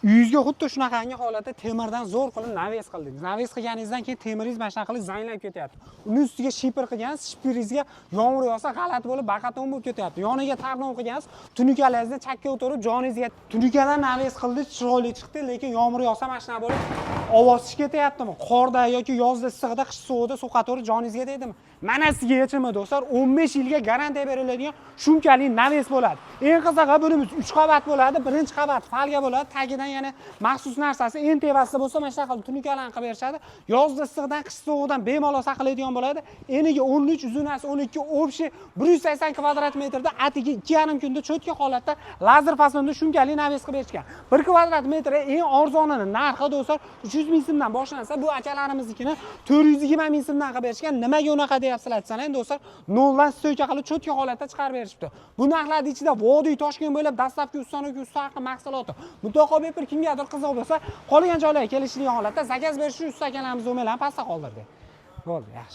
Uyingizga xuddi shunaqangi holatda temirdan zo'r qilib naves qildik. Naves qilganingizdan keyin temiringiz mana shunaqa qilib zanglab ketyapti. Uni ustiga shipir qilgansiz, shipiringizga yomg'ir yog'sa g'alati bo'lib baqaton bo'lib ketyapti. Yoniga tarnov qilgansiz, tunikalaringizni chakka o'tirib joningizga tunikadan naves qildi, chiroyli chiqdi, lekin yomg'ir yog'sa mana shunaqa bo'lib ovoz chiqib ketyaptimi? Qorda yoki yozda issiqda, qish sovuqda so'qatori joningizga tegdimi? Mana sizga yechimi do'stlar, 15 yilga garantiya beriladigan shumkali naves bo'ladi. Eng qizig'i bunimiz 3 qavat bo'ladi, birinchi qavat falga bo'ladi, tagidan yana maxsus narsasi eng tevasida bo'lsa mana shunaqa qilib tunikalarni qilib berishadi. Yozda issiqdan, qish sovuqdan bemalol saqlaydigan bo'ladi. Eniga 13, uzunasi 12, общий 180 kvadrat metrda atigi 2,5 kunda cho'tka holatda lazer fasonda shumkali naves qilib berishgan. 1 kvadrat metri eng arzonini narxi do'stlar 300 ming so'mdan boshlansa, bu akalarimizningini 420 ming so'mdan qilib berishgan. Nimaga unaqa deyapsizlar desanglar, do'stlar, noldan stoyka qilib cho'tka holatda chiqarib berishibdi. Bu narxlar ichida Vodiy, Toshkent bo'ylab dastlabki ustanoga usta haqi mahsuloti. Mutlaqo bepul kimgadir qiziq bo'lsa, qolgan joylarga kelishadigan holatda zakaz berish uchun usta akalarimiz nomerlarini pastda qoldirdik. Bo'ldi, yaxshi.